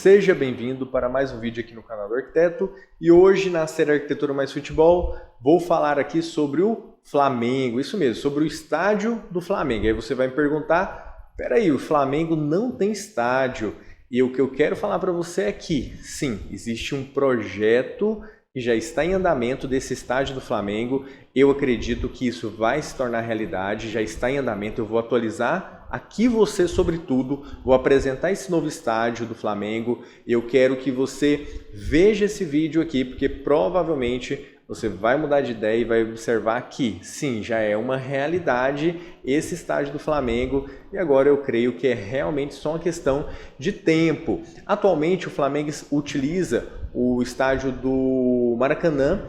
seja bem-vindo para mais um vídeo aqui no canal do Arquiteto. E hoje, na série Arquitetura mais Futebol, vou falar aqui sobre o Flamengo, isso mesmo, sobre o estádio do Flamengo. Aí você vai me perguntar, peraí, o Flamengo não tem estádio. E o que eu quero falar para você é que, sim, existe um projeto que já está em andamento desse estádio do Flamengo. Eu acredito que isso vai se tornar realidade, já está em andamento. Eu vou atualizar aqui você sobre tudo, vou apresentar esse novo estádio do Flamengo. Eu quero que você veja esse vídeo aqui, porque provavelmente você vai mudar de ideia e vai observar que, sim, já é uma realidade esse estádio do Flamengo e agora eu creio que é realmente só uma questão de tempo. Atualmente o Flamengo utiliza o estádio do Maracanã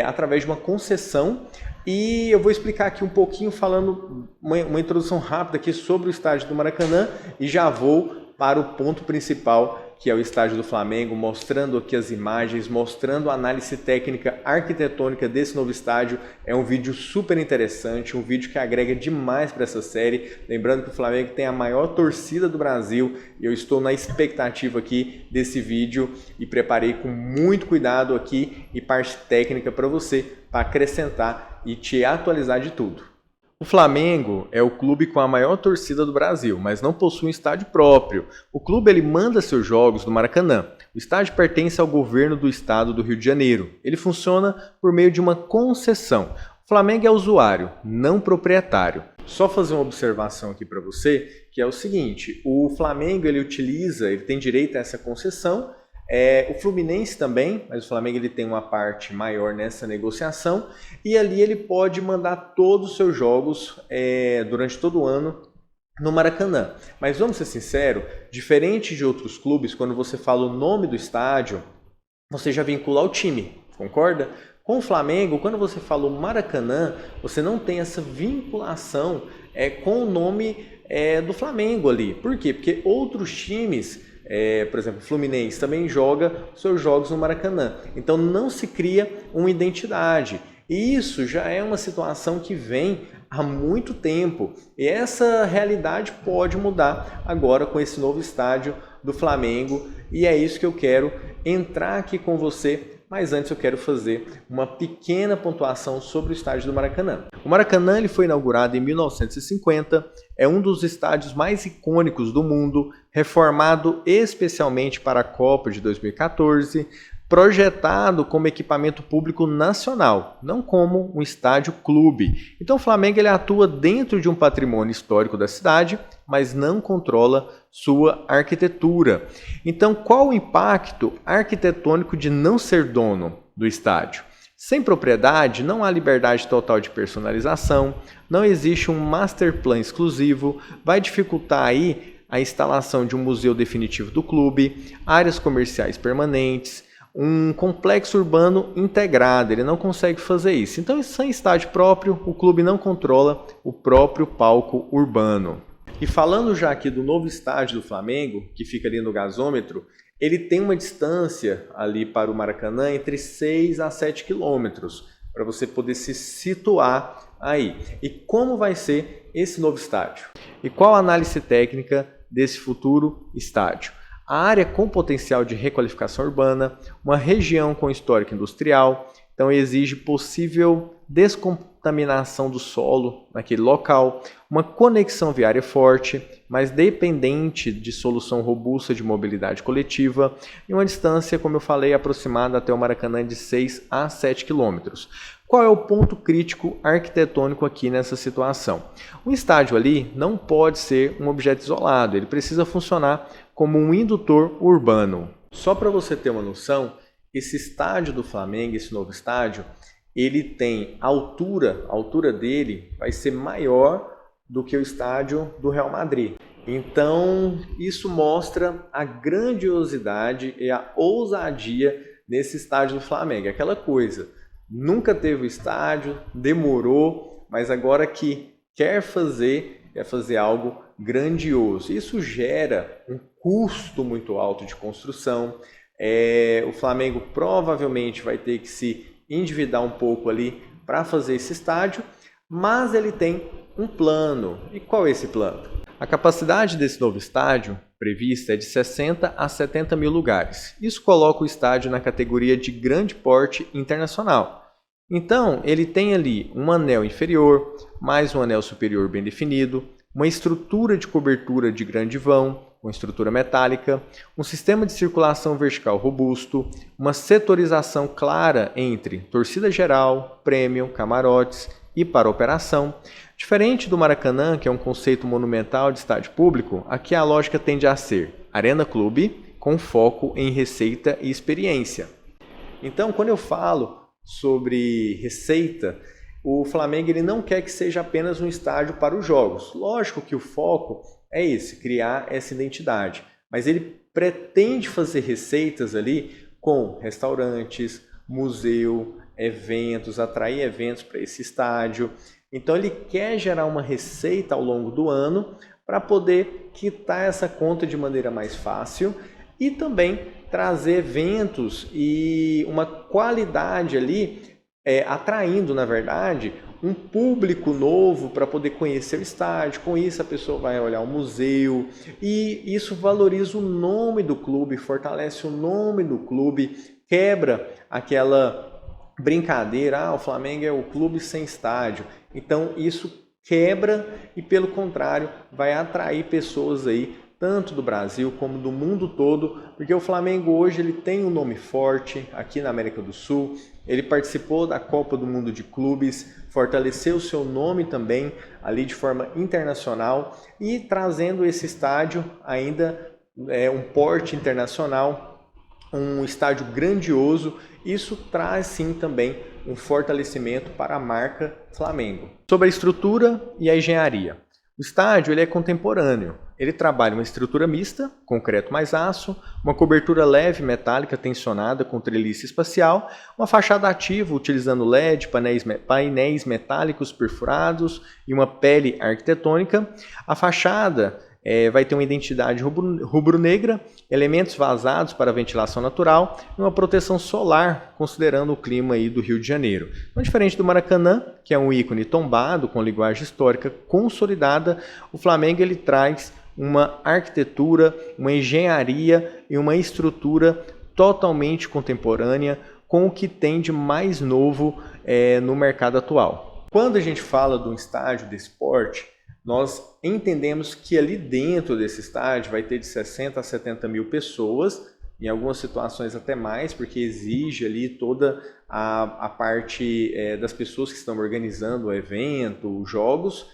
através de uma concessão e eu vou explicar aqui um pouquinho falando uma introdução rápida aqui sobre o estádio do Maracanã e já vou para o ponto principal, que é o estádio do Flamengo, mostrando aqui as imagens, mostrando a análise técnica arquitetônica desse novo estádio. É um vídeo super interessante, um vídeo que agrega demais para essa série. Lembrando que o Flamengo tem a maior torcida do Brasil e eu estou na expectativa aqui desse vídeo e preparei com muito cuidado aqui e parte técnica para você, para acrescentar e te atualizar de tudo. O Flamengo é o clube com a maior torcida do Brasil, mas não possui um estádio próprio. O clube ele manda seus jogos no Maracanã. O estádio pertence ao governo do estado do Rio de Janeiro. Ele funciona por meio de uma concessão. O Flamengo é usuário, não proprietário. Só fazer uma observação aqui para você, que é o seguinte, o Flamengo ele tem direito a essa concessão. O Fluminense também, mas o Flamengo ele tem uma parte maior nessa negociação e ali ele pode mandar todos os seus jogos durante todo o ano no Maracanã. Mas vamos ser sinceros, diferente de outros clubes, quando você fala o nome do estádio, você já vincula ao time, concorda? Com o Flamengo, quando você fala o Maracanã, você não tem essa vinculação com o nome do Flamengo ali. Por quê? Porque outros times... por exemplo, o Fluminense também joga seus jogos no Maracanã. Então não se cria uma identidade. E isso já é uma situação que vem há muito tempo. E essa realidade pode mudar agora com esse novo estádio do Flamengo. E é isso que eu quero entrar aqui com você. Mas antes eu quero fazer uma pequena pontuação sobre o estádio do Maracanã. O Maracanã ele foi inaugurado em 1950, é um dos estádios mais icônicos do mundo, reformado especialmente para a Copa de 2014, projetado como equipamento público nacional, não como um estádio clube. Então o Flamengo ele atua dentro de um patrimônio histórico da cidade, mas não controla sua arquitetura. Então qual o impacto arquitetônico de não ser dono do estádio? Sem propriedade, não há liberdade total de personalização, não existe um master plan exclusivo, vai dificultar aí a instalação de um museu definitivo do clube, áreas comerciais permanentes, um complexo urbano integrado, ele não consegue fazer isso. Então, sem estádio próprio, o clube não controla o próprio palco urbano. E falando já aqui do novo estádio do Flamengo, que fica ali no gasômetro, ele tem uma distância ali para o Maracanã entre 6 a 7 quilômetros, para você poder se situar aí. E como vai ser esse novo estádio? E qual a análise técnica desse futuro estádio? A área com potencial de requalificação urbana, uma região com histórico industrial, então exige possível descontaminação do solo naquele local, uma conexão viária forte, mas dependente de solução robusta de mobilidade coletiva e uma distância, como eu falei, aproximada até o Maracanã de 6 a 7 quilômetros. Qual é o ponto crítico arquitetônico aqui nessa situação? O estádio ali não pode ser um objeto isolado, ele precisa funcionar como um indutor urbano. Só para você ter uma noção, esse estádio do Flamengo, esse novo estádio, ele tem a altura dele vai ser maior do que o estádio do Real Madrid. Então, isso mostra a grandiosidade e a ousadia nesse estádio do Flamengo. Aquela coisa, nunca teve o estádio, demorou, mas agora que quer fazer algo grandioso. Isso gera um custo muito alto de construção. O Flamengo provavelmente vai ter que se endividar um pouco ali para fazer esse estádio, mas ele tem um plano. E qual é esse plano? A capacidade desse novo estádio prevista é de 60 a 70 mil lugares. Isso coloca o estádio na categoria de grande porte internacional. Então, ele tem ali um anel inferior, mais um anel superior bem definido, uma estrutura de cobertura de grande vão, com estrutura metálica, um sistema de circulação vertical robusto, uma setorização clara entre torcida geral, premium, camarotes e para operação. Diferente do Maracanã, que é um conceito monumental de estádio público, aqui a lógica tende a ser Arena Clube, com foco em receita e experiência. Então, quando eu falo sobre receita, o Flamengo ele não quer que seja apenas um estádio para os jogos. Lógico que o foco é esse, criar essa identidade. Mas ele pretende fazer receitas ali com restaurantes, museu, eventos, atrair eventos para esse estádio. Então ele quer gerar uma receita ao longo do ano para poder quitar essa conta de maneira mais fácil e também trazer eventos e uma qualidade ali, atraindo, na verdade, um público novo para poder conhecer o estádio. Com isso a pessoa vai olhar o museu e isso valoriza o nome do clube, fortalece o nome do clube, quebra aquela brincadeira, o Flamengo é o clube sem estádio. Então isso quebra e, pelo contrário, vai atrair pessoas aí, tanto do Brasil como do mundo todo, porque o Flamengo hoje ele tem um nome forte aqui na América do Sul, ele participou da Copa do Mundo de Clubes, fortaleceu o seu nome também ali de forma internacional e trazendo esse estádio ainda um porte internacional, um estádio grandioso, isso traz sim também um fortalecimento para a marca Flamengo. Sobre a estrutura e a engenharia. O estádio ele é contemporâneo, ele trabalha uma estrutura mista, concreto mais aço, uma cobertura leve metálica tensionada com treliça espacial, uma fachada ativa utilizando LED, painéis metálicos perfurados e uma pele arquitetônica. A fachada vai ter uma identidade rubro-negra, elementos vazados para ventilação natural e uma proteção solar, considerando o clima aí do Rio de Janeiro. Então, diferente do Maracanã, que é um ícone tombado com linguagem histórica consolidada, o Flamengo ele traz uma arquitetura, uma engenharia e uma estrutura totalmente contemporânea com o que tem de mais novo no mercado atual. Quando a gente fala de um estádio desse porte, nós entendemos que ali dentro desse estádio vai ter de 60 a 70 mil pessoas, em algumas situações até mais, porque exige ali toda a parte das pessoas que estão organizando o evento, os jogos,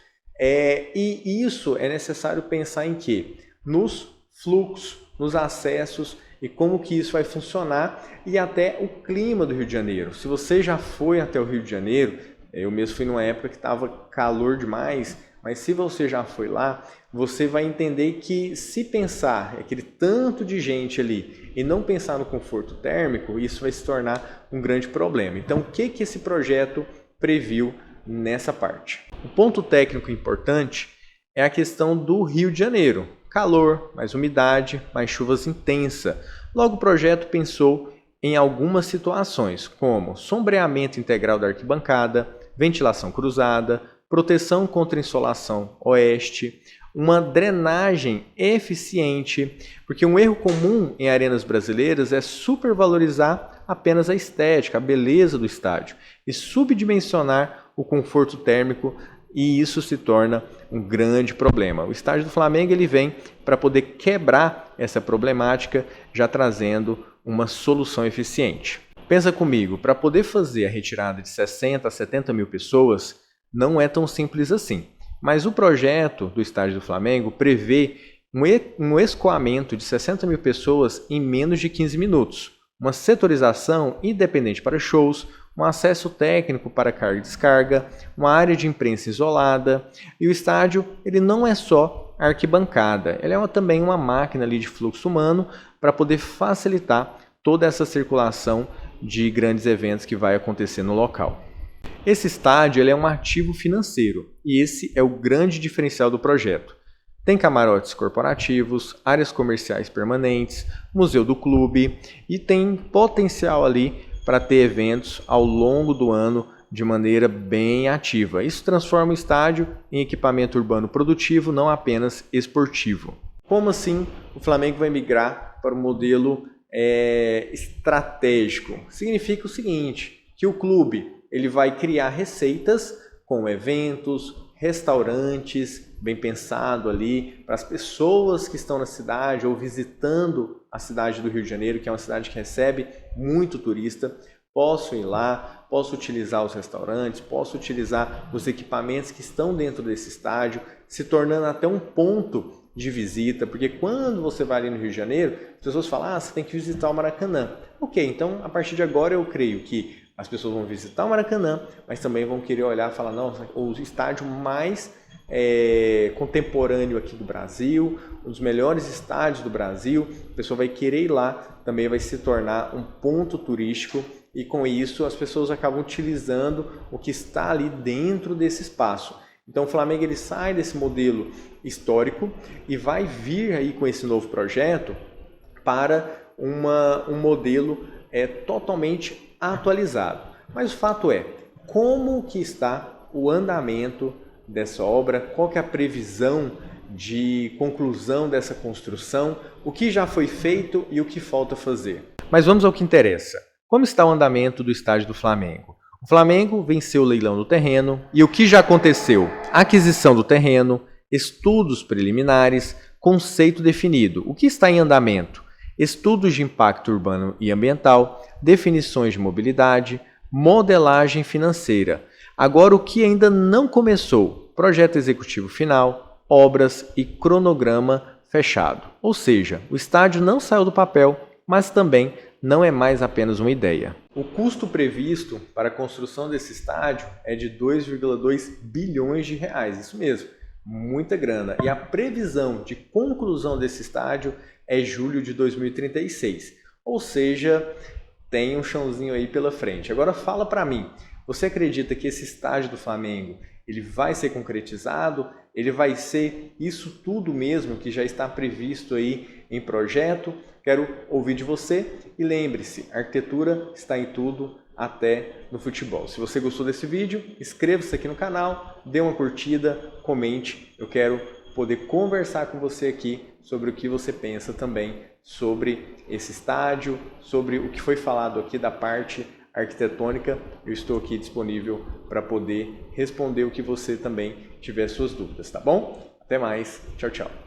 e isso é necessário pensar em quê? Nos fluxos, nos acessos e como que isso vai funcionar e até o clima do Rio de Janeiro. Se você já foi até o Rio de Janeiro, eu mesmo fui numa época que estava calor demais, mas se você já foi lá, você vai entender que se pensar aquele tanto de gente ali e não pensar no conforto térmico, isso vai se tornar um grande problema. Então, o que esse projeto previu nessa parte? O ponto técnico importante é a questão do Rio de Janeiro. Calor, mais umidade, mais chuvas intensas. Logo, o projeto pensou em algumas situações, como sombreamento integral da arquibancada, ventilação cruzada, proteção contra insolação oeste, uma drenagem eficiente, porque um erro comum em arenas brasileiras é supervalorizar apenas a estética, a beleza do estádio e subdimensionar o conforto térmico, e isso se torna um grande problema. O estádio do Flamengo ele vem para poder quebrar essa problemática, já trazendo uma solução eficiente. Pensa comigo, para poder fazer a retirada de 60 a 70 mil pessoas, não é tão simples assim, mas o projeto do estádio do Flamengo prevê um escoamento de 60 mil pessoas em menos de 15 minutos, uma setorização independente para shows, um acesso técnico para carga e descarga, uma área de imprensa isolada, e o estádio ele não é só arquibancada, ele é também uma máquina ali de fluxo humano para poder facilitar toda essa circulação de grandes eventos que vai acontecer no local. Esse estádio ele é um ativo financeiro e esse é o grande diferencial do projeto. Tem camarotes corporativos, áreas comerciais permanentes, museu do clube e tem potencial ali para ter eventos ao longo do ano de maneira bem ativa. Isso transforma o estádio em equipamento urbano produtivo, não apenas esportivo. Como assim o Flamengo vai migrar para o modelo estratégico? Significa o seguinte, que o clube ele vai criar receitas com eventos, restaurantes, bem pensado ali, para as pessoas que estão na cidade ou visitando a cidade do Rio de Janeiro, que é uma cidade que recebe muito turista. Posso ir lá, posso utilizar os restaurantes, posso utilizar os equipamentos que estão dentro desse estádio, se tornando até um ponto de visita, porque quando você vai ali no Rio de Janeiro, as pessoas falam, você tem que visitar o Maracanã. Ok, então a partir de agora eu creio que as pessoas vão visitar o Maracanã, mas também vão querer olhar e falar, não, o estádio mais contemporâneo aqui do Brasil, um dos melhores estádios do Brasil, a pessoa vai querer ir lá, também vai se tornar um ponto turístico e com isso as pessoas acabam utilizando o que está ali dentro desse espaço. Então o Flamengo ele sai desse modelo histórico e vai vir aí com esse novo projeto para um modelo totalmente atualizado. Mas o fato é, como que está o andamento dessa obra, qual que é a previsão de conclusão dessa construção, o que já foi feito e o que falta fazer. Mas vamos ao que interessa. Como está o andamento do estádio do Flamengo? O Flamengo venceu o leilão do terreno e o que já aconteceu? Aquisição do terreno, estudos preliminares, conceito definido. O que está em andamento? Estudos de impacto urbano e ambiental, definições de mobilidade, modelagem financeira. Agora, o que ainda não começou? Projeto executivo final, obras e cronograma fechado. Ou seja, o estádio não saiu do papel, mas também não é mais apenas uma ideia. O custo previsto para a construção desse estádio é de 2,2 bilhões de reais, isso mesmo, muita grana. E a previsão de conclusão desse estádio é julho de 2036, ou seja, tem um chãozinho aí pela frente. Agora fala para mim, você acredita que esse estádio do Flamengo ele vai ser concretizado? Ele vai ser isso tudo mesmo que já está previsto aí em projeto? Quero ouvir de você e lembre-se, a arquitetura está em tudo, até no futebol. Se você gostou desse vídeo, inscreva-se aqui no canal, dê uma curtida, comente. Eu quero poder conversar com você aqui sobre o que você pensa também sobre esse estádio, sobre o que foi falado aqui da parte arquitetônica. Eu estou aqui disponível para poder responder o que você também tiver suas dúvidas, tá bom? Até mais, tchau, tchau.